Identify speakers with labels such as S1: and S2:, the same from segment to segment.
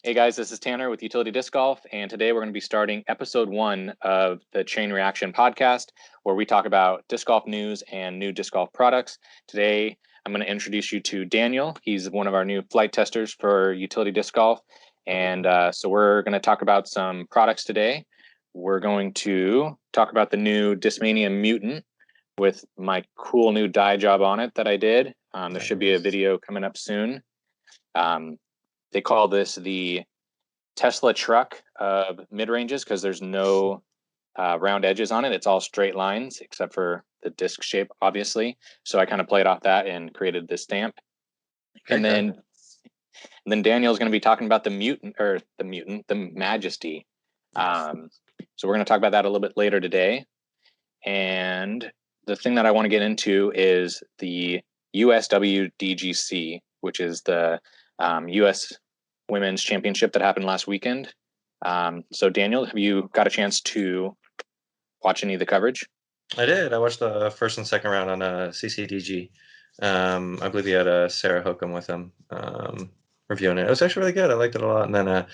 S1: Hey guys, this is Tanner with Utility Disc Golf, and today we're going to be starting episode 1 of the Chain Reaction podcast, where we talk about disc golf news and new disc golf products. Today, I'm going to introduce you to Daniel. He's one of our new flight testers for Utility Disc Golf, and so we're going to talk about some products today. We're going to talk about the new Discmania Mutant with my cool new dye job on it that I did. There should be a video coming up soon. They call this the Tesla truck of mid-ranges because there's no round edges on it. It's all straight lines except for the disc shape, obviously. So I kind of played off that and created this stamp. And then Daniel's going to be talking about the Majesty. So we're going to talk about that a little bit later today. And the thing that I want to get into is the USWDGC, which is the U.S. Women's Championship that happened last weekend. So Daniel, have you got a chance to watch any of the coverage?
S2: I did. I watched the first and second round on CCDG. I believe he had Sarah Hokum with him reviewing it. It was actually really good. I liked it a lot. And then I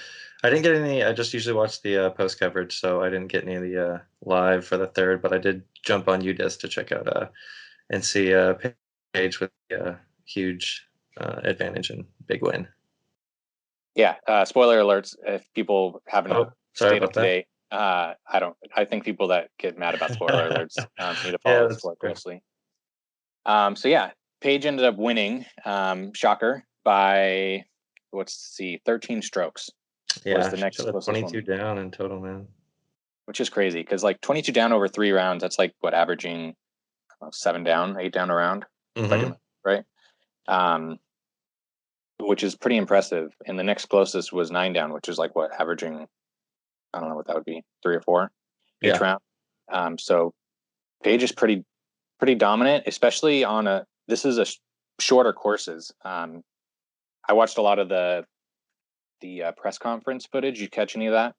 S2: didn't get any. I just usually watch the post coverage, so I didn't get any of the live for the third. But I did jump on UDisc to check out and see Paige with a huge advantage and big win.
S1: Yeah. Spoiler alerts if people haven't stayed up to date. I think people that get mad about spoiler alerts need to follow the sport closely. So yeah, Paige ended up winning, shocker, by 13 strokes.
S2: Yeah, was the next 22 down in total, man.
S1: Which is crazy because like 22 down over 3 rounds, that's like what, averaging 7 down, 8 down a round, right? Which is pretty impressive. And the next closest was 9 down, which is like what, averaging, I don't know what that would be, 3 or 4 each round. So Paige is pretty dominant, especially on this is a shorter courses. I watched a lot of the press conference footage. You catch any of that?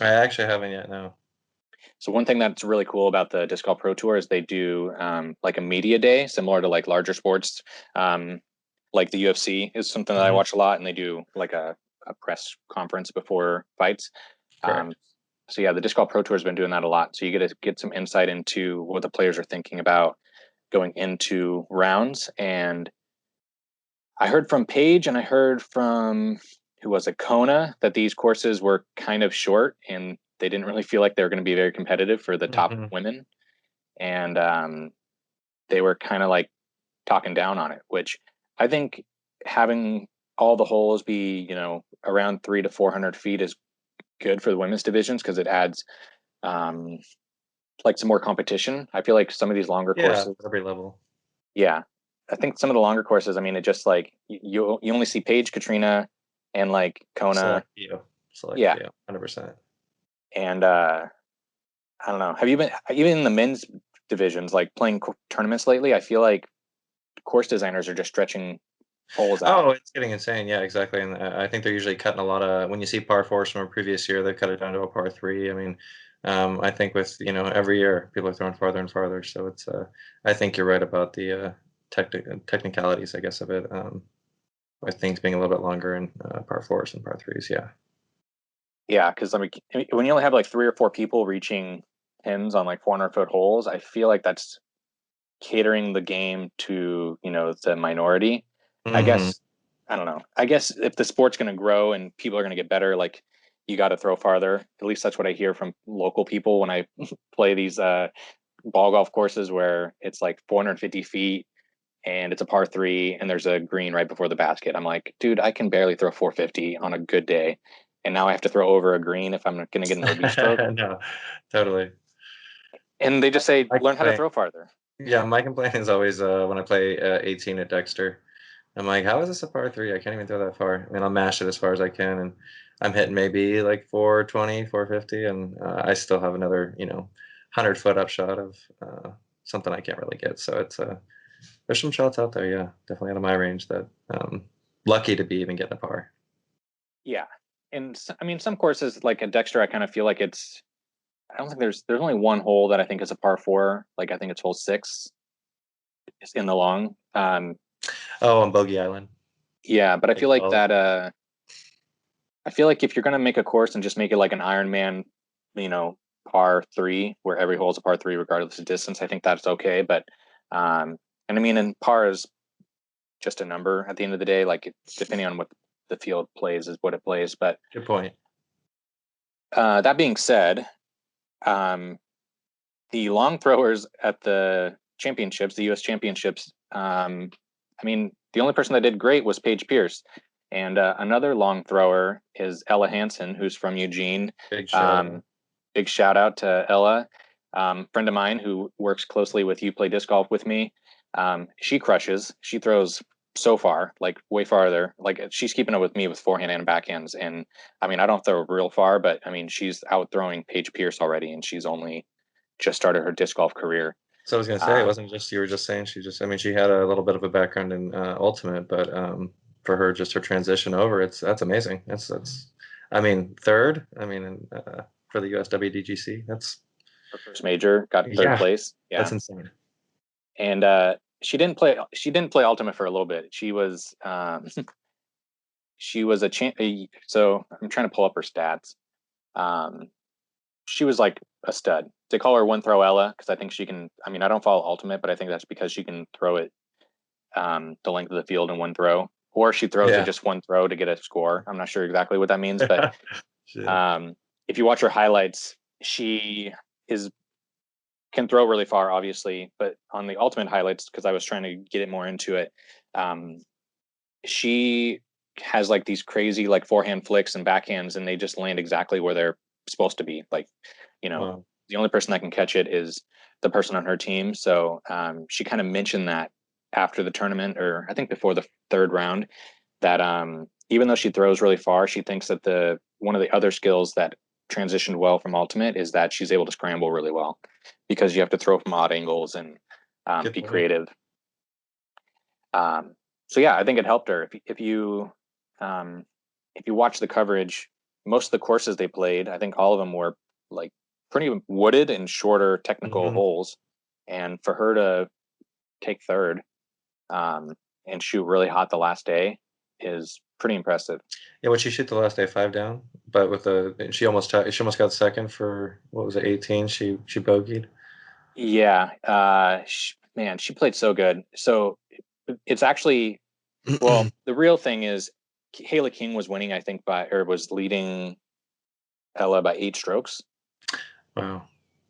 S2: I actually haven't yet, no.
S1: So one thing that's really cool about the Disc Golf Pro Tour is they do like a media day, similar to like larger sports. Like the UFC is something that I watch a lot, and they do like a press conference before fights. So yeah, the Disc Golf Pro Tour has been doing that a lot. So you get to get some insight into what the players are thinking about going into rounds. And I heard from Paige and I heard from, who was it, Kona, that these courses were kind of short and they didn't really feel like they were going to be very competitive for the top women. And they were kind of like talking down on it, which I think having all the holes be, around 300 to 400 feet is good for the women's divisions because it adds like some more competition. I feel like some of these longer courses,
S2: every level.
S1: Yeah, I think some of the longer courses, I mean, it just like you only see Paige, Katrina, and like Kona.
S2: Select you, 100%.
S1: And I don't know. Have you been even in the men's divisions, like playing tournaments lately? I feel like course designers are just stretching holes out.
S2: Oh, it's getting insane. Yeah, exactly. And I think they're usually cutting a lot of, when you see par 4s from a previous year, they cut it down to a par 3. I mean, I think with, every year people are throwing farther and farther. So it's, I think you're right about the technicalities, I guess, of it. With things being a little bit longer in par 4s and par 3s. Yeah.
S1: Yeah. Cause I mean, when you only have like 3 or 4 people reaching pins on like 400-foot holes, I feel like that's catering the game to, the minority. I guess, I don't know. I guess if the sport's going to grow and people are going to get better, like you got to throw farther. At least that's what I hear from local people when I play these ball golf courses where it's like 450 feet and it's a par 3 and there's a green right before the basket. I'm like, dude, I can barely throw 450 on a good day. And now I have to throw over a green if I'm going to get an OB stroke.
S2: No, totally.
S1: And they just say, learn how to throw farther.
S2: Yeah, my complaint is always when I play 18 at Dexter. I'm like, how is this a par 3? I can't even throw that far. I mean, I'll mash it as far as I can, and I'm hitting maybe like 420, 450, and I still have another, 100-foot upshot of something I can't really get. So it's there's some shots out there, yeah, definitely out of my range that lucky to be even getting a par.
S1: Yeah, and I mean, some courses like at Dexter, I kind of feel like it's. I don't think there's only one hole that I think is a par 4. Like I think it's hole 6. It's in the long.
S2: On Bogey Island.
S1: Yeah, but I feel like that I feel like if you're gonna make a course and just make it like an Ironman, you know, par three, where every hole is a par three regardless of distance, I think that's okay. But and I mean, and par is just a number at the end of the day. Like depending on what the field plays is what it plays. But
S2: Good point.
S1: that being said, um, the long throwers at the championships, the U.S. championships, I mean, the only person that did great was Paige Pierce. And another long thrower is Ella Hansen, who's from Eugene.
S2: Big shout out.
S1: Big shout out to Ella, friend of mine who works closely with You Play Disc Golf with me. She crushes. She throws so far, like way farther. Like she's keeping up with me with forehand and backhands. And I mean, I don't throw real far, but I mean, she's out throwing Paige Pierce already, and she's only just started her disc golf career.
S2: So I was gonna say, it wasn't just you were just saying I mean, she had a little bit of a background in Ultimate, but for her, just her transition over, that's amazing. That's I mean, third. I mean, for the USWDGC, that's
S1: her first major, got third place. Yeah,
S2: that's insane.
S1: And she didn't play. She didn't play Ultimate for a little bit. She was she was so I'm trying to pull up her stats. She was like a stud. They call her One Throw Ella because I think she can. I mean, I don't follow Ultimate, but I think that's because she can throw it the length of the field in one throw, or she throws it just one throw to get a score. I'm not sure exactly what that means, but if you watch her highlights, she can throw really far, obviously. But on the Ultimate highlights, because I was trying to get it more into it, she has like these crazy like forehand flicks and backhands, and they just land exactly where they're supposed to be. Like, the only person that can catch it is the person on her team. So she kind of mentioned that after the tournament, or I think before the third round, that even though she throws really far, she thinks that one of the other skills that transitioned well from Ultimate is that she's able to scramble really well, because you have to throw from odd angles and be creative. So yeah, I think it helped her. If you watch the coverage, most of the courses they played, I think all of them were like pretty wooded and shorter technical holes, and for her to take third and shoot really hot the last day is pretty impressive.
S2: Yeah, what she shoot the last day 5 down, but she almost got second for what was it 18? She bogeyed.
S1: Yeah, man, she played so good. So it's actually the real thing is Haley King was winning, I think, was leading Ella by 8 strokes.
S2: Wow.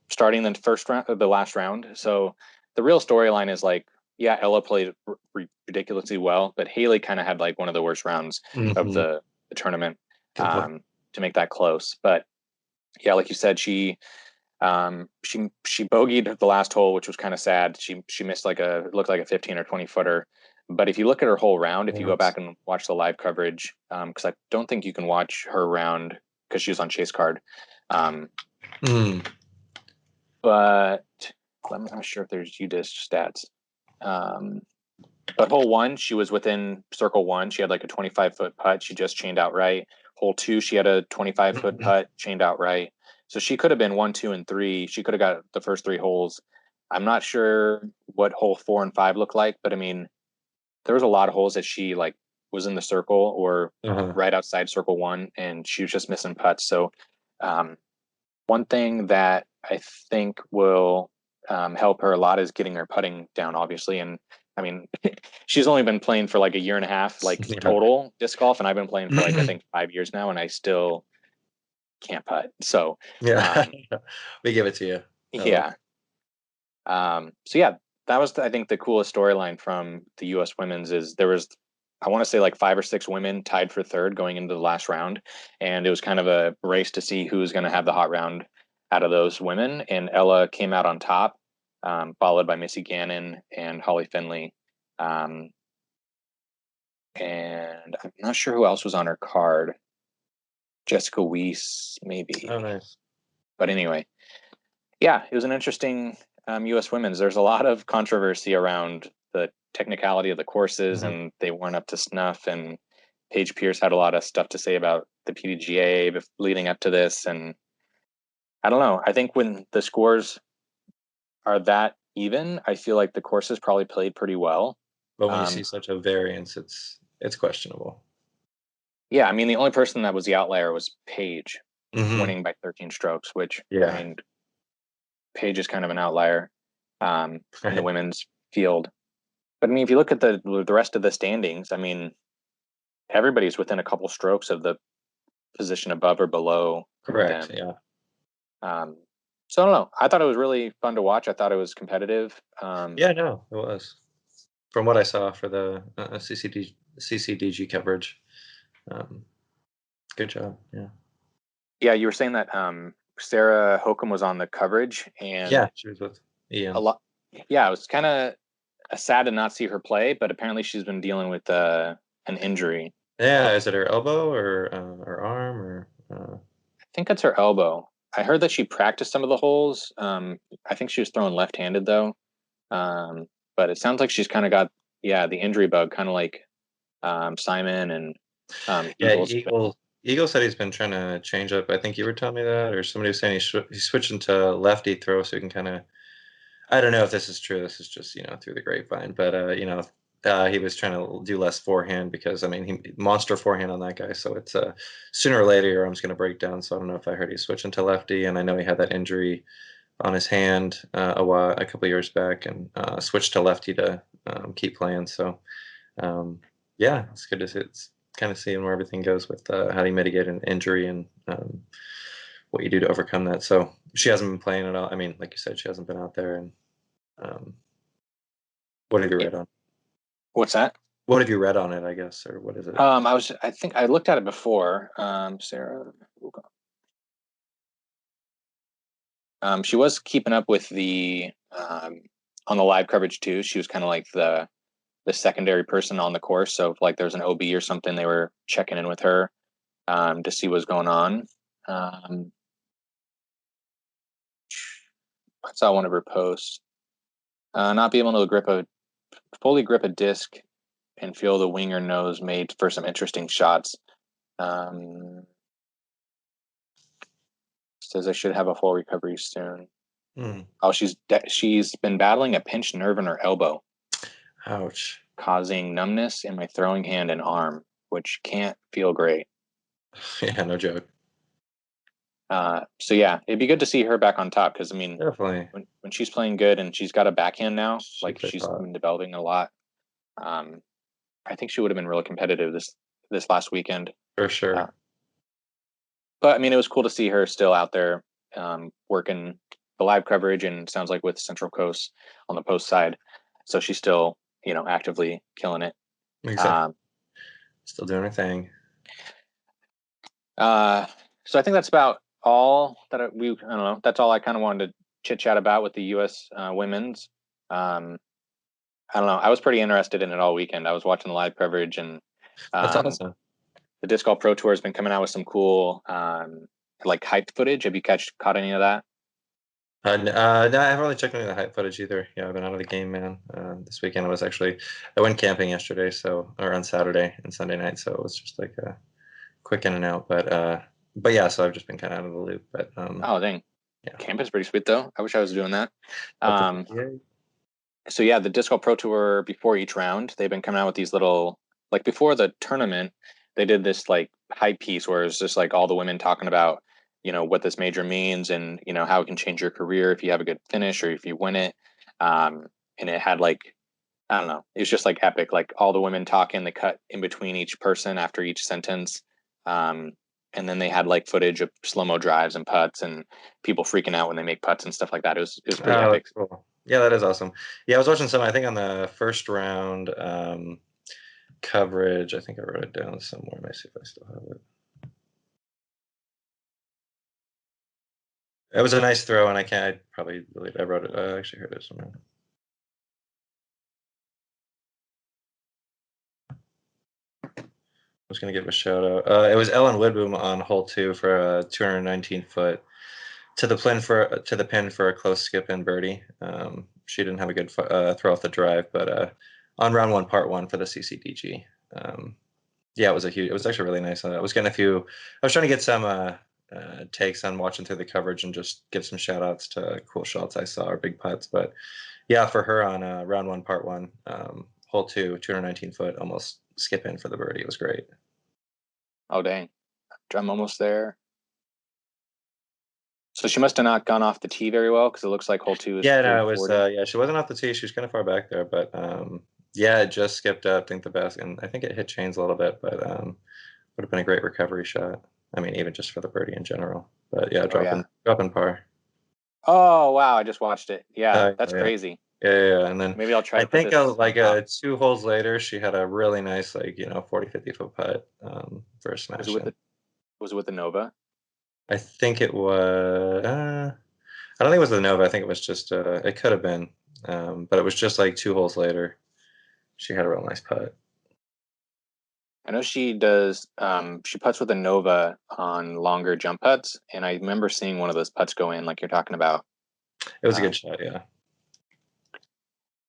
S1: Starting the first round, the last round. So the real storyline is like, yeah, Ella played ridiculously well, but Haley kind of had like one of the worst rounds of the tournament to make that close. But yeah, like you said, she bogeyed the last hole, which was kind of sad. She missed it looked like a 15 or 20 footer. But if you look at her whole round, if you go back and watch the live coverage, because I don't think you can watch her round because she was on Chase Card. But I'm not sure if there's UDisc stats. But hole 1, she was within circle 1. She had like a 25-foot putt. She just chained out right. Hole 2, she had a 25-foot putt, chained out right. So she could have been 1, 2, and 3. She could have got the first 3 holes. I'm not sure what hole 4 and 5 look like, but I mean, there was a lot of holes that she like was in the circle or right outside circle 1, and she was just missing putts. So one thing that I think will help her a lot is getting her putting down, obviously. And I mean, she's only been playing for like a year and a half, like total disc golf, and I've been playing for like I think 5 years now, and I still can't putt. So
S2: we give it to you.
S1: Yeah. So yeah, that was I think the coolest storyline from the U.S. women's is there was, I want to say like 5 or 6 women tied for third going into the last round, and it was kind of a race to see who's going to have the hot round out of those women. And Ella came out on top, followed by Missy Gannon and Holly Finley. And I'm not sure who else was on her card. Jessica Weiss, maybe.
S2: Oh, nice.
S1: But anyway, yeah, it was an interesting U.S. women's. There's a lot of controversy around the technicality of the courses, and they weren't up to snuff. And Paige Pierce had a lot of stuff to say about the PDGA leading up to this. And I don't know. I think when the scores are that even, I feel like the courses probably played pretty well.
S2: But when you see such a variance, it's questionable.
S1: Yeah, I mean, the only person that was the outlier was Paige,
S2: Hmm.
S1: winning by 13 strokes, which, I
S2: Yeah.
S1: mean, Paige is kind of an outlier in the
S2: Right.
S1: women's field. But I mean, if you look at the rest of the standings, I mean, everybody's within a couple strokes of the position above or below
S2: Correct.
S1: them.
S2: Yeah.
S1: Um, so I don't know. I thought it was really fun to watch. I thought it was competitive.
S2: Yeah. No, it was from what I saw for the CCDG coverage. Um, Good job. Yeah.
S1: Yeah, you were saying that Sarah Hokum was on the coverage, and
S2: Yeah. She was with
S1: a
S2: Ian.
S1: lot. Yeah, it was kind of sad to not see her play, but apparently she's been dealing with an injury.
S2: Yeah. Is it her elbow or her arm or?
S1: I think it's her elbow. I heard that she practiced some of the holes. I think she was throwing left-handed though. Um, but it sounds like she's kind of got the injury bug, kind of like Simon and
S2: Yeah.
S1: Eagles. But
S2: Eagle said he's been trying to change up. I think you were telling me that, or somebody was saying he's switching to lefty throw so he can kind of. I don't know if this is true. This is just through the grapevine, but he was trying to do less forehand because I mean he monster forehand on that guy. So it's sooner or later your arm's going to break down. So I don't know if I heard he's switching to lefty, and I know he had that injury on his hand a couple of years back, and switched to lefty to keep playing. So um, yeah, it's good to see. It's kind of seeing where everything goes with how do you mitigate an injury and what you do to overcome that. So she hasn't been playing at all. I mean, like you said, she hasn't been out there. And um, what have you
S1: yeah,
S2: read on?
S1: what's that?
S2: What have you read on it? I guess, or what is it?
S1: I think I looked at it before. Sarah, she was keeping up with the on the live coverage too. She was kind of like the secondary person on the course. So if like there's an OB or something, they were checking in with her to see what's going on. Um, I saw one of her posts. Not be able to fully grip a disc and feel the wing or nose made for some interesting shots. Um, Says I should have a full recovery soon.
S2: Hmm.
S1: Oh, she's been battling a pinched nerve in her elbow,
S2: Ouch.
S1: causing numbness in my throwing hand and arm, which can't feel great.
S2: Yeah, no joke.
S1: So yeah, it'd be good to see her back on top because I mean,
S2: Definitely.
S1: when she's playing good and she's got a backhand now,
S2: She
S1: like
S2: plays
S1: she's
S2: hot.
S1: been developing a lot. Um, I think she would have been really competitive this last weekend.
S2: For
S1: Uh,
S2: sure.
S1: but I mean, it was cool to see her still out there working the live coverage and sounds like with Central Coast on the post side. So she's still actively killing it.
S2: Exactly.
S1: Um,
S2: Still doing her thing.
S1: uh, so I think that's about all that I don't know. That's all I kind of wanted to chit chat about with the U.S. Women's. Um, I don't know. I was pretty interested in it all weekend. I was watching the live coverage, and
S2: That's
S1: um,
S2: awesome.
S1: the Disc Golf Pro Tour has been coming out with some cool like hyped footage. Have you caught any of that?
S2: No, I haven't really checked any of the hype footage either. Yeah, I've been out of the game, man. This weekend I went camping yesterday, or on Saturday and Sunday night, so it was just like a quick in and out. But yeah, so I've just been kind of out of the loop. But
S1: Oh, dang.
S2: yeah,
S1: Camp is pretty sweet though. I wish I was doing that.
S2: up to
S1: Um,
S2: 58.
S1: so yeah, the Disc Golf Pro Tour before each round, they've been coming out with these little like before the tournament, they did this like hype piece where it's just like all the women talking about what this major means and how it can change your career if you have a good finish or if you win it. Um, and it had like I don't know, it was just like epic. Like all the women talking, they cut in between each person after each sentence. Um, and then they had like footage of slow mo drives and putts and people freaking out when they make putts and stuff like that. It was pretty
S2: Oh,
S1: epic.
S2: that's cool. Yeah, that is awesome. Yeah, I was watching some. I think on the first round coverage. I think I wrote it down somewhere. Let me see if I still have it. It was a nice throw, and I can't. I probably really. I wrote it. I actually heard it somewhere. I was gonna give a shout out. It was Ellen Woodboom on hole two for a 219 foot to the pin for a close skip and birdie. She didn't have a good throw off the drive, but on round one, part one for the CCDG. Yeah, it was actually really nice. I was getting I was trying to get some takes on watching through the coverage and just give some shout outs to cool shots I saw or big putts. But yeah, for her on round one, part one, hole two, 219 foot, almost skip in for the birdie. It was great.
S1: Oh dang, I'm almost there. So she must have not gone off the tee very well because it looks like hole 2 is
S2: Yeah, no,
S1: pretty
S2: it was
S1: 40.
S2: yeah, she wasn't off the tee. She was kind of far back there, but yeah, it just skipped up. I think the basket, and I think it hit chains a little bit, but would have been a great recovery shot. I mean, even just for the birdie in general. But yeah,
S1: Oh yeah.
S2: dropping par.
S1: Oh wow, I just watched it. Yeah, that's
S2: Yeah.
S1: crazy.
S2: Yeah. And then
S1: Maybe I'll try
S2: I
S1: to put
S2: think
S1: this on
S2: like
S1: top.
S2: 2 holes later, she had a really nice, like, 40, 50 foot putt for a
S1: Was it
S2: smash
S1: with
S2: in.
S1: the was it with the Nova?
S2: I think it was, I don't think it was the Nova. I think it was just, it could have been, but it was just like 2 holes later. She had a real nice putt.
S1: I know she does. She putts with a Nova on longer jump putts, and I remember seeing one of those putts go in, like you're talking about.
S2: It was a good
S1: Um,
S2: shot, yeah.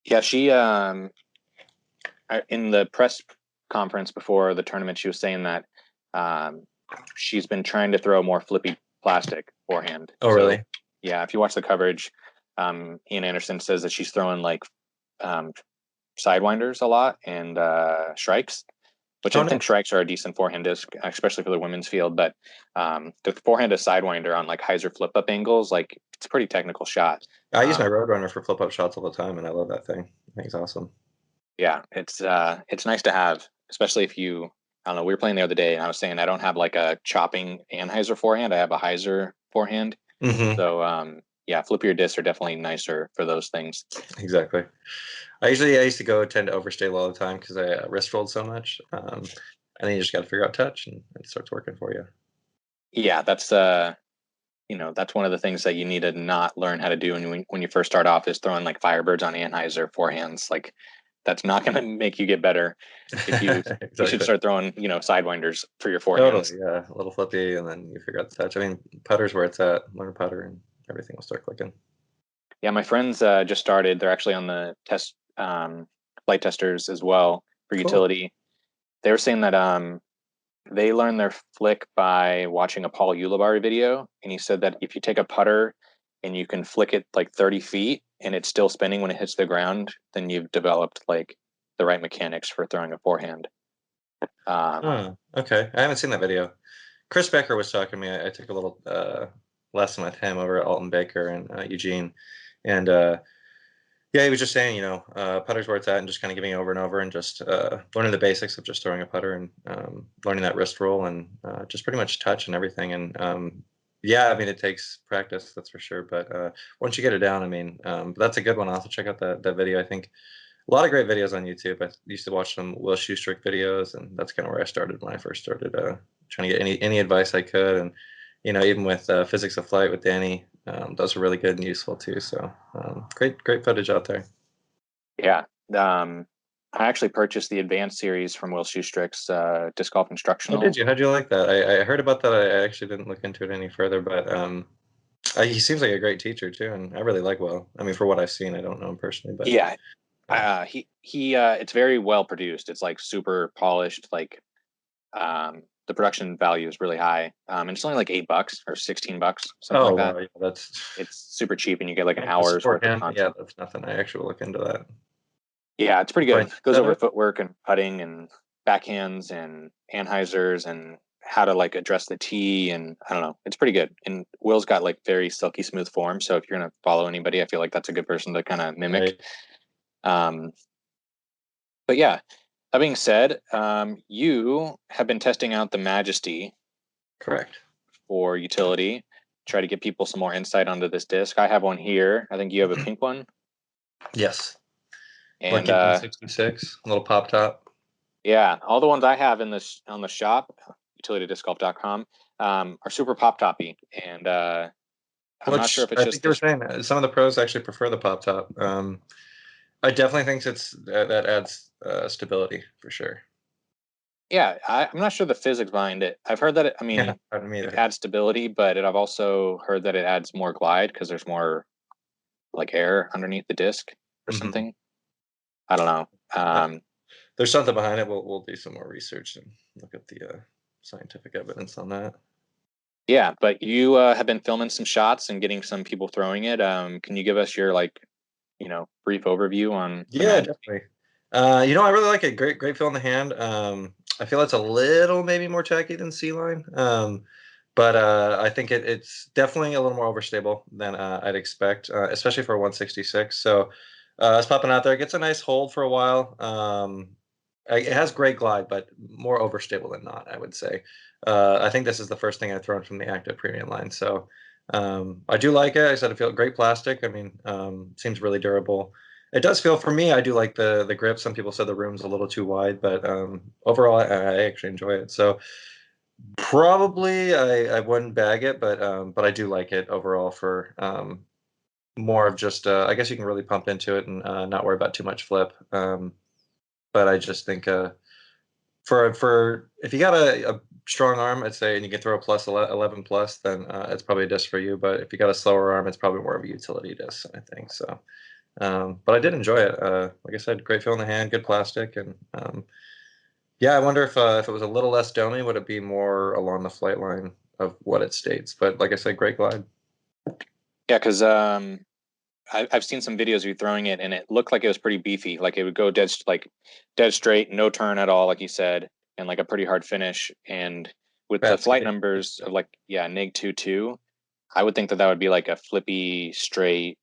S1: yeah, she in the press conference before the tournament, she was saying that um, she's been trying to throw more flippy plastic forehand.
S2: Oh,
S1: So
S2: really?
S1: yeah, if you watch the coverage, Ian Anderson says that she's throwing like um, sidewinders a lot and strikes, which
S2: Oh,
S1: I think
S2: nice.
S1: strikes are a decent forehand disc, especially for the women's field. But the forehand is sidewinder on like hyzer flip up angles, like it's a pretty technical shot.
S2: I use my
S1: Um,
S2: Roadrunner for flip up shots all the time, and I love that thing. I think it's awesome.
S1: yeah, it's nice to have, especially if you. I don't know. We were playing the other day, and I was saying I don't have like a chopping anhyzer forehand. I have a hyzer forehand.
S2: Hmm.
S1: So yeah, flip your discs are definitely nicer for those things.
S2: Exactly. I used to go tend to overstay all the time because I wrist rolled so much, and then you just got to figure out touch, and it starts working for you.
S1: Yeah, that's that's one of the things that you need to not learn how to do when you first start off is throwing like Firebirds on anhyzer forehands. Like that's not going to make you get better. If you should
S2: Exactly.
S1: start throwing sidewinders for your forehands.
S2: Totally. Yeah. A little flippy, and then you figure out the touch. I mean, putter's where it's at. Learn a putter, and everything will start clicking.
S1: Yeah, my friends just started. They're actually on the test flight testers as well for
S2: Cool.
S1: utility. They were saying that they learned their flick by watching a Paul Ulibarri video, and he said that if you take a putter and you can flick it like 30 feet and it's still spinning when it hits the ground, then you've developed like the right mechanics for throwing a forehand.
S2: Oh, okay. I haven't seen that video. Chris Becker was talking to me. I took a little lesson with him over at Alton Baker and Eugene, and yeah, he was just saying, putter's where it's at, and just kind of giving it over and over, and just learning the basics of just throwing a putter, and learning that wrist roll, and just pretty much touch and everything. And yeah, I mean, it takes practice, that's for sure. But once you get it down, I mean, that's a good one. I'll also check out that video. I think a lot of great videos on YouTube. I used to watch some Will Schustrick videos, and that's kind of where I started when I first started trying to get any advice I could. And even with Physics of Flight with Danny, those are really good and useful too. So great footage out there.
S1: Yeah. I actually purchased the advanced series from Will Schustrick's disc golf
S2: Oh, did
S1: instructional.
S2: you? How'd you like that? I heard about that. I actually didn't look into it any further, but he seems like a great teacher too, and I really like Will. I mean, for what I've seen, I don't know him personally, but
S1: Yeah.
S2: uh,
S1: He it's very well produced. It's like super polished. Like the production value is really high. And it's only like $8 or $16, something
S2: oh
S1: like that.
S2: wow, yeah, that's
S1: It's super cheap, and you get like an
S2: to
S1: hour's
S2: support
S1: worth of
S2: him. Yeah,
S1: content.
S2: that's nothing. I actually will look into that.
S1: Yeah, it's pretty good.
S2: Supporting
S1: It goes over
S2: better.
S1: footwork and putting and backhands and anhyzers and how to like address the tee, and I don't know. It's pretty good. And Will's got like very silky smooth form, so if you're gonna follow anybody, I feel like that's a good person to kind of mimic.
S2: Right.
S1: Um, but yeah, that being said, you have been testing out the Majesty
S2: Correct.
S1: for utility. Try to get people some more insight onto this disc. I have one here. I think you have a pink one,
S2: Yes.
S1: and
S2: Lucky 166, little pop top.
S1: yeah, all the ones I have in this on the shop, utilitydiscgolf.com, are super pop toppy, and I'm not sure
S2: Which
S1: if it's
S2: I
S1: just
S2: think you were
S1: this.
S2: saying some of the pros actually prefer the pop top. I definitely think that adds stability for sure.
S1: Yeah, I'm not sure the physics behind it. I've heard that I
S2: Yeah,
S1: mean,
S2: pardon me
S1: it
S2: either.
S1: adds stability, but I've also heard that it adds more glide because there's more like air underneath the disc or
S2: Hmm.
S1: something. I don't know.
S2: There's something behind it. We'll do some more research and look at the scientific evidence on that.
S1: Yeah, but you have been filming some shots and getting some people throwing it. Can you give us your like, brief overview on the
S2: Yeah,
S1: Majesty?
S2: definitely. I really like it. Great feel in the hand. I feel it's a little maybe more tacky than C line. But I think it's definitely a little more overstable than I'd expect, especially for a 166. So it's popping out there. It gets a nice hold for a while. It has great glide, but more overstable than not, I would say. I think this is the first thing I've thrown from the active premium line. So I do like it. I said I feel great plastic. I mean, seems really durable. It does feel, for me, I do like the grip. Some people said the room's a little too wide, but overall, I actually enjoy it. So probably I wouldn't bag it, but I do like it overall for more of just I guess you can really pump into it and not worry about too much flip. But I just think for if you got a strong arm, I'd say, and you can throw a plus 11 plus, then it's probably a disc for you. But if you got a slower arm, it's probably more of a utility disc, I think. So, but I did enjoy it. Like I said, great feel in the hand, good plastic, and yeah, I wonder if it was a little less domey, would it be more along the flight line of what it states? But like I said, great glide.
S1: Yeah, because I've seen some videos of you throwing it, and it looked like it was pretty beefy. Like it would go dead straight, no turn at all, like you said, and like a pretty hard finish. And with the
S2: Bad
S1: flight
S2: skate.
S1: numbers of like nig 2.2, I would think that would be like a flippy straight.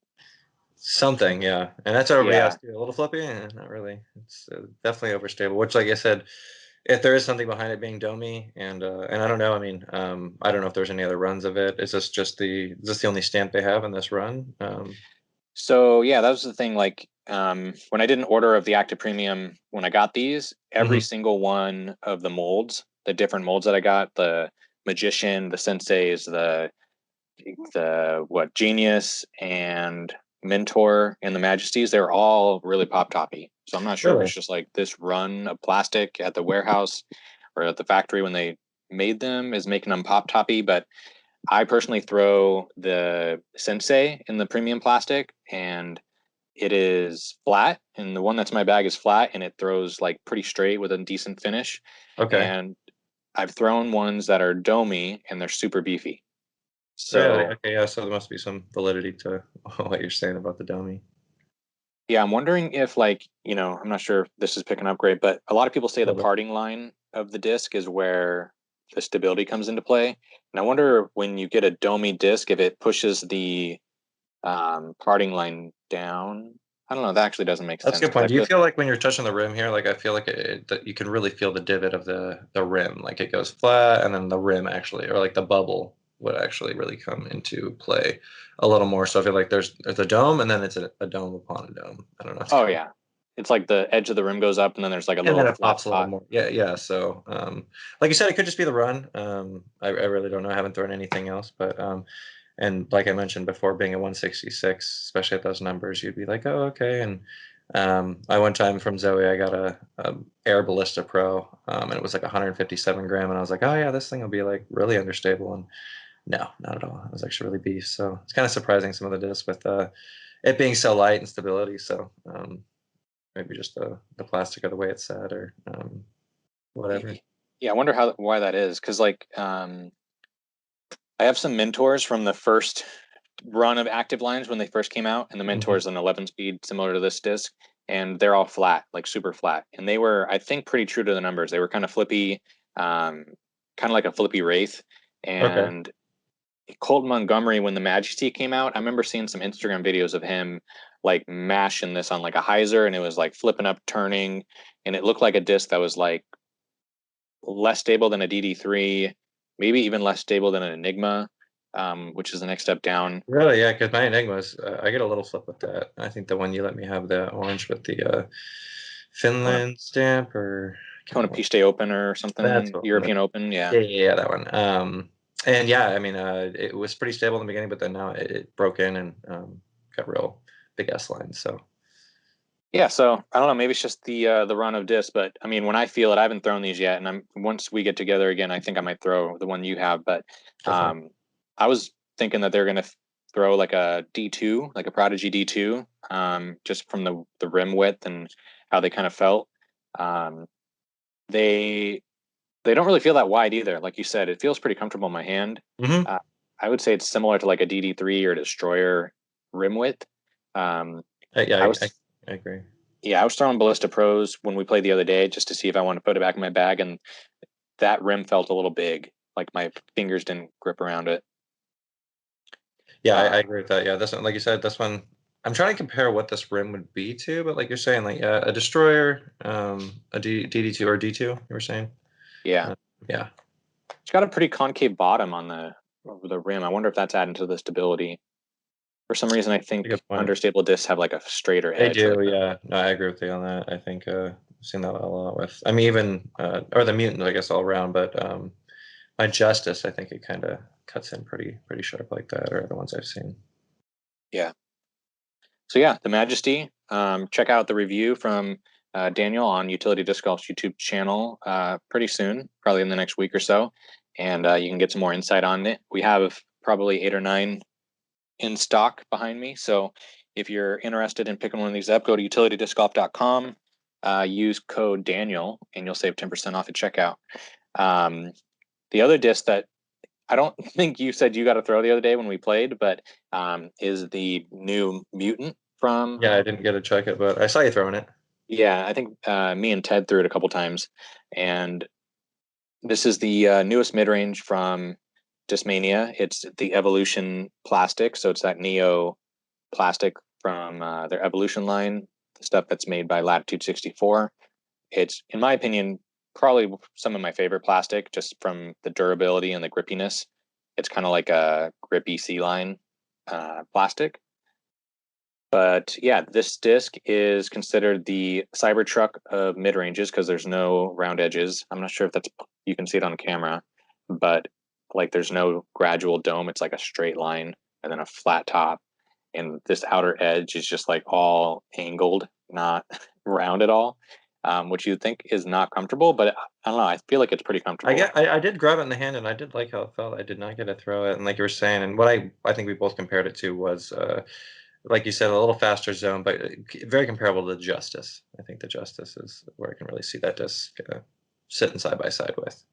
S2: Something, yeah. And that's what everybody
S1: Yeah.
S2: asks. A little flippy? Not really. It's definitely overstable, which, like I said, if there is something behind it being domey, and I don't know, I mean, I don't know if there's any other runs of it. Is this the only stamp they have in this run?
S1: So yeah, that was the thing. Like when I did an order of the active premium, when I got these, every
S2: Mhm.
S1: single one of the molds, the different molds that I got, the magician, the senseis, the what genius and mentor and the majesties, they're all really pop toppy. So I'm not sure if
S2: Really?
S1: it's just like this run of plastic at the warehouse or at the factory when they made them is making them pop toppy. But I personally throw the sensei in the premium plastic, and it is flat, and the one that's in my bag is flat, and it throws like pretty straight with a decent finish.
S2: Okay.
S1: And I've thrown ones that are domey, and they're super beefy.
S2: Really?
S1: So
S2: Okay, yeah, so there must be some validity to what you're saying about the dummy.
S1: yeah, I'm wondering if like, I'm not sure if this is picking up great, but a lot of people say
S2: A
S1: the
S2: little bit.
S1: parting line of the disc is where the stability comes into play. And I wonder when you get a domey disc, if it pushes the parting line down. I don't know. That actually doesn't make
S2: That's a
S1: sense
S2: good
S1: because
S2: point.
S1: I
S2: Do you
S1: feel.
S2: feel like when you're touching the rim here, like I feel like that you can really feel the divot of the rim, like it goes flat, and then the rim actually, or like the bubble would actually really come into play a little more. So I feel like there's a dome, and then it's a dome upon a dome. I don't know.
S1: Oh yeah, it's like the edge of the rim goes up, and then there's like a
S2: And then
S1: little
S2: it
S1: flat
S2: pops a little
S1: spot.
S2: more. Yeah, yeah. So, like you said, it could just be the run. I really don't know. I haven't thrown anything else, but and like I mentioned before, being a 166, especially at those numbers, you'd be like, oh, okay. And I one time from Zoe, I got a Air Ballista Pro, and it was like 157 gram, and I was like, oh yeah, this thing will be like really understable. And no, not at all. It was actually really beast. So it's kind of surprising some of the discs with it being so light and stability. So maybe just the plastic or the way it's set or whatever.
S1: Yeah, I wonder why that is. Because like I have some mentors from the first run of active lines when they first came out, and the
S2: Hmm.
S1: mentors an 11 speed similar to this disc, and they're all flat, like super flat, and they were I think pretty true to the numbers. They were kind of flippy, kind of like a flippy wraith,
S2: Okay.
S1: and Colton Montgomery, when the Majesty came out, I remember seeing some Instagram videos of him like mashing this on like a hyzer, and it was like flipping up, turning, and it looked like a disc that was like less stable than a DD3, maybe even less stable than an Enigma, which is the next step down.
S2: Really? Yeah, because my Enigmas, I get a little flip with that. I think the one you let me have, the orange with the
S1: Kona,
S2: Finland stamp, or I can't
S1: Kona
S2: remember.
S1: Piste Open or
S2: That's
S1: something,
S2: what one.
S1: European Open. Yeah.
S2: Yeah, yeah, yeah, that one. And yeah, I mean, it was pretty stable in the beginning, but then now it broke in and got real big S lines. So
S1: Yeah, so I don't know. Maybe it's just the run of disc, but I mean, when I feel it, I haven't thrown these yet, and I'm once we get together again, I think I might throw the one you have. But
S2: definitely.
S1: I was thinking that they're gonna throw like a D2, like a Prodigy D2, just from the rim width and how they kind of felt. Um, they they don't really feel that wide either. Like you said, it feels pretty comfortable in my hand.
S2: Hmm.
S1: Uh, I would say it's similar to like a DD3 or Destroyer rim width. Um,
S2: Yeah,
S1: I was
S2: I agree.
S1: Yeah, I was throwing Ballista Pros when we played the other day just to see if I wanted to put it back in my bag, and that rim felt a little big. Like my fingers didn't grip around it.
S2: Yeah, I
S1: Uh,
S2: agree with that. Yeah, this one, like you said, this one. I'm trying to compare what this rim would be to, but like you're saying, like a destroyer, a DD2 or D2, you were saying.
S1: yeah,
S2: Uh, yeah,
S1: it's got a pretty concave bottom on the rim. I wonder if that's adding to the stability. For some reason, I
S2: a
S1: think
S2: good point.
S1: understable discs have like a straighter
S2: They
S1: edge.
S2: do, yeah. No, I agree with you on that. I think I've seen that a lot with. I mean, even or the mutant, I guess, all around. But my justice, I think it kind of cuts in pretty sharp like that, or the ones I've seen.
S1: Yeah. So yeah, the Majesty. Check out the review from Daniel on Utility Disc Golf's YouTube channel pretty soon, probably in the next week or so, and you can get some more insight on it. We have probably 8 or 9 in stock behind me. So if you're interested in picking one of these up, go to utilitydiscgolf.com, use code Daniel, and you'll save 10% off at checkout. Um, the other disc that I don't think you said you got to throw the other day when we played, but is the new Mutant from.
S2: Yeah, I didn't get to check it, but I saw you throwing it.
S1: Yeah, I think me and Ted threw it a couple times, and this is the newest mid range from Discmania. It's the Evolution plastic, so it's that Neo plastic from their Evolution line, the stuff that's made by Latitude 64. It's, in my opinion, probably some of my favorite plastic, just from the durability and the grippiness. It's kind of like a grippy C line plastic. But yeah, this disc is considered the Cybertruck of mid ranges because there's no round edges. I'm not sure if that's, you can see it on camera, but like there's no gradual dome. It's like a straight line and then a flat top. And this outer edge is just like all angled, not round at all, which you think is not comfortable. But I don't know. I feel like it's pretty comfortable.
S2: I did grab it in the hand, and I did like how it felt. I did not get to throw it, and like you were saying, and what I think we both compared it to was like you said, a little faster zone, but very comparable to the Justice. I think the Justice is where I can really see that disc sitting side by side with.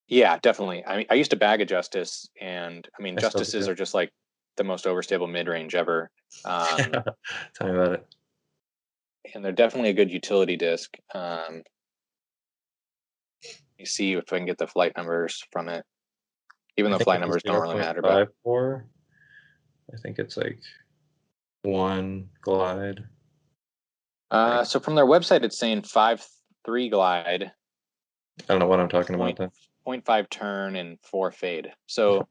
S1: Yeah, definitely. I mean, I used to bag a Justice, and I mean,
S2: I still
S1: Justices
S2: do.
S1: are just like the most overstable mid range ever. Um,
S2: Tell me about it.
S1: and they're definitely a good utility disc. You see if I can get the flight numbers from it, even
S2: I
S1: though
S2: think
S1: flight
S2: it's a
S1: numbers don't
S2: zero
S1: really
S2: point
S1: matter. But
S2: 0.54. I think it's like one glide. Like,
S1: so from their website, it's saying 5.3 glide,
S2: I don't know what I'm talking about
S1: point
S2: then.
S1: 0.5 turn, and 4 fade. So,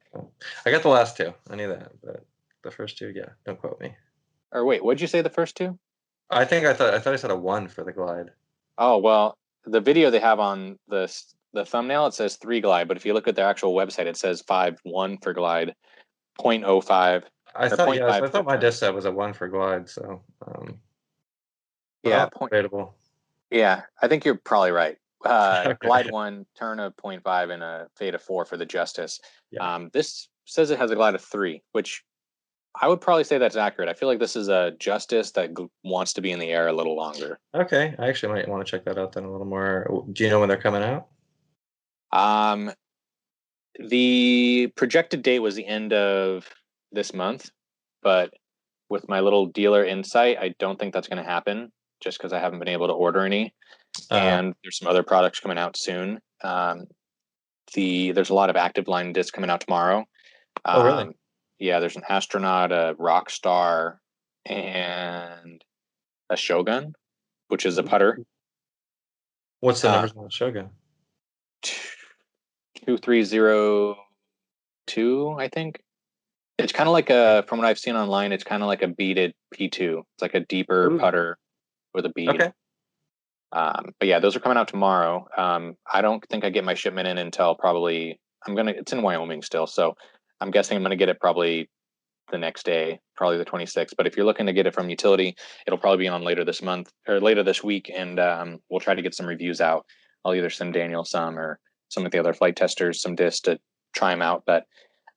S2: I got the last two. I knew that, but the first two, yeah, don't quote me.
S1: or wait, what'd you say the first two?
S2: I thought I said a one for the glide.
S1: Oh well, the video they have on the thumbnail it says 3 glide, but if you look at their actual website, it says 5.1 for glide, 0.05
S2: I
S1: or
S2: thought,
S1: point
S2: yeah,
S1: five
S2: I
S1: for
S2: thought my
S1: turn.
S2: disc set was a one for glide, so
S1: Yeah,
S2: well, debatable.
S1: yeah, I think you're probably right. Glide
S2: Okay.
S1: 1, turn of 0.5, and a fade of 4 for the Justice.
S2: Yeah.
S1: This says it has a glide of 3, which I would probably say that's accurate. I feel like this is a Justice that wants to be in the air a little longer.
S2: Okay. I actually might want to check that out then a little more. Do you know when they're coming out?
S1: Um, the projected date was the end of this month, but with my little dealer insight, I don't think that's going to happen just because I haven't been able to order any.
S2: Uh,
S1: And there's some other products coming out soon. There's a lot of active line discs coming out tomorrow.
S2: oh, really?
S1: Um, yeah, there's an astronaut, a rock star, and a Shogun, which is a putter.
S2: What's the
S1: Uh,
S2: numbers on the Shogun?
S1: 2302, I think. It's kind of like from what I've seen online, it's kind of like a beaded P2. It's like a deeper
S2: Ooh.
S1: putter with a bead.
S2: Okay.
S1: But yeah, those are coming out tomorrow. I don't think I get my shipment in until probably it's in Wyoming still, so I'm guessing I'm gonna get it probably the next day, probably the 26th. But if you're looking to get it from Utility, it'll probably be on later this month or later this week, and we'll try to get some reviews out. I'll either send Daniel some or some of the other flight testers some discs to try them out.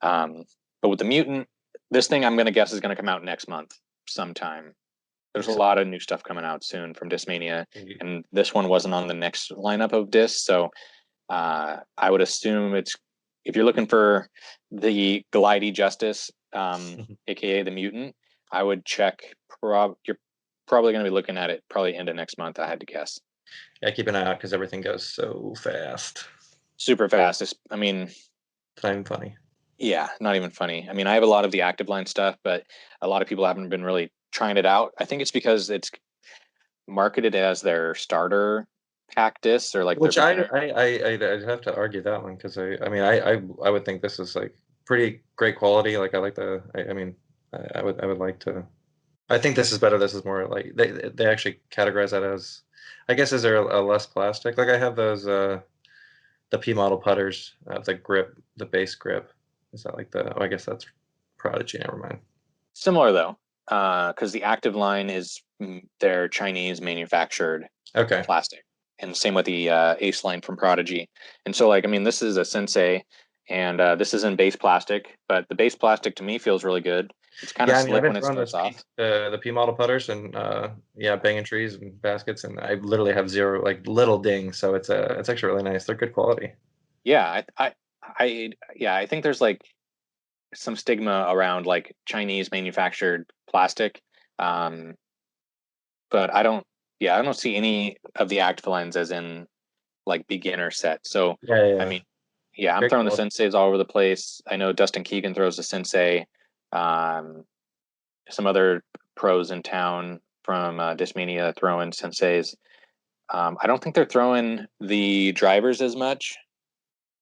S1: Um, but with the Mutant, this thing I'm gonna guess is gonna come out next month sometime. There's a lot of new stuff coming out soon from Discmania, and this one wasn't on the next lineup of discs, so I would assume it's if you're looking for the Glidey Justice, aka the Mutant, I would check. You're probably going to be looking at it probably end of next month, I had to guess.
S2: Yeah, keep an eye out because everything goes so fast.
S1: Super fast. I mean,
S2: It's not even funny.
S1: yeah, not even funny. I mean, I have a lot of the active line stuff, but a lot of people haven't been really trying it out. I think it's because it's marketed as their starter pack discs or like
S2: Which
S1: their beginner.
S2: I'd have to argue that one because I would think this is like pretty great quality. Like I like I mean I would like to. I think this is better. This is more like they actually categorize that as. I guess is there a less plastic? Like I have those the P model putters, the grip, the base grip. Is that like the? Oh, I guess that's Prodigy. Never mind.
S1: Similar though, because the active line is their Chinese manufactured
S2: Okay.
S1: plastic, and same with the Ace line from Prodigy. And so, like, I mean, this is a Sensei, and this is in base plastic, but the base plastic to me feels really good. It's kind of
S2: Yeah, I mean, I've
S1: slick
S2: been
S1: when it
S2: throwing
S1: starts
S2: those
S1: off.
S2: the P model putters and yeah, banging trees and baskets, and I literally have zero like little dings, so it's actually really nice. They're good quality.
S1: Yeah, yeah, I think there's like some stigma around like Chinese manufactured plastic, um, but yeah, I don't see any of the active lines as in like beginner set. So,
S2: Yeah, yeah,
S1: I
S2: yeah.
S1: mean, yeah, I'm
S2: Great
S1: throwing the
S2: quality.
S1: senseis all over the place. I know Dustin Keegan throws the sensei. Um, some other pros in town from Discmania throwing senseis. I don't think they're throwing the drivers as much.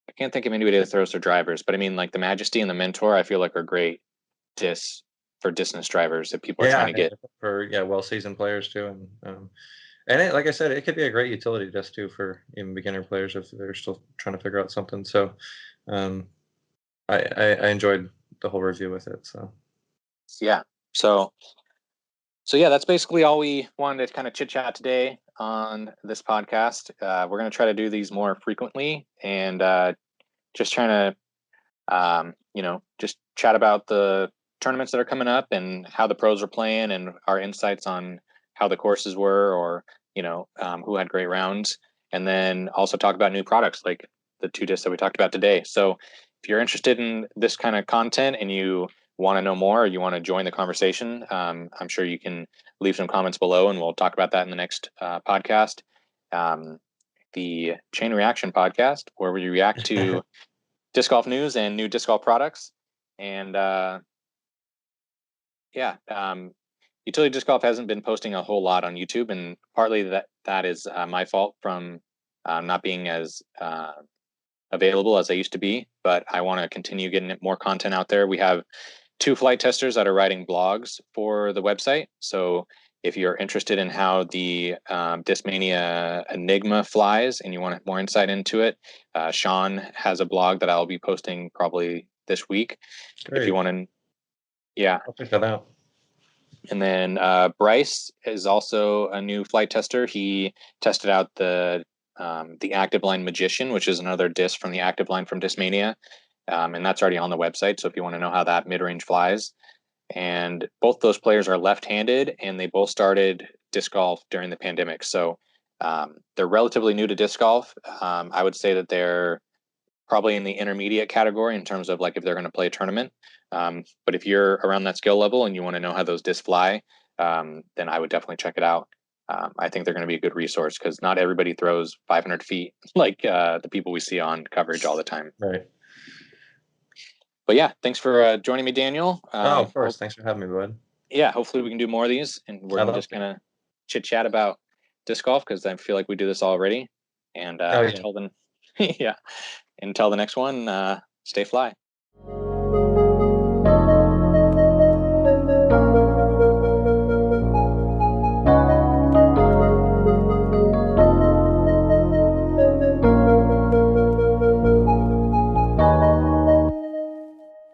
S1: I can't think of anybody that throws their drivers, but I mean, like the Majesty and the Mentor, I feel like are great dis for distance drivers if people are trying
S2: Yeah,
S1: to get.
S2: for well seasoned players too, and like I said, it could be a great utility just too for even beginner players if they're still trying to figure out something. So, um, I enjoyed the whole review with it. So
S1: Yeah. So yeah, that's basically all we wanted to kind of chit chat today on this podcast. We're going to try to do these more frequently and just trying to, just chat about the tournaments that are coming up and how the pros are playing and our insights on how the courses were or, who had great rounds. And then also talk about new products like the two discs that we talked about today. So if you're interested in this kind of content and you want to know more or you want to join the conversation, I'm sure you can leave some comments below and we'll talk about that in the next podcast. Um, the Chain Reaction podcast, where we react to disc golf news and new disc golf products. And yeah, utility disc golf hasn't been posting a whole lot on YouTube, and partly that is my fault from not being as available as I used to be. But I want to continue getting more content out there. We have two flight testers that are writing blogs for the website. So if you're interested in how the Discmania Enigma flies and you want more insight into it, Sean has a blog that I'll be posting probably this week. If you
S2: great.
S1: want to, yeah.
S2: I'll check that out.
S1: And then Bryce is also a new flight tester. He tested out the Active Line Magician, which is another disc from the Active Line from Discmania, and that's already on the website. So if you want to know how that mid range flies, and both those players are left-handed, and they both started disc golf during the pandemic. So they're relatively new to disc golf. I would say that they're probably in the intermediate category in terms of like if they're going to play a tournament. But if you're around that skill level and you want to know how those discs fly, then I would definitely check it out. I think they're going to be a good resource because not everybody throws 500 feet like the people we see on coverage all the time.
S2: Right.
S1: But yeah, thanks for joining me, Daniel.
S2: Oh, of course. Thanks for having me, bud.
S1: Yeah, hopefully we can do more of these and we're
S2: I
S1: going to
S2: love
S1: just kind of chit chat about disc golf because I feel like we do this already. And
S2: Oh, yeah.
S1: until then, yeah, until the next one, stay fly.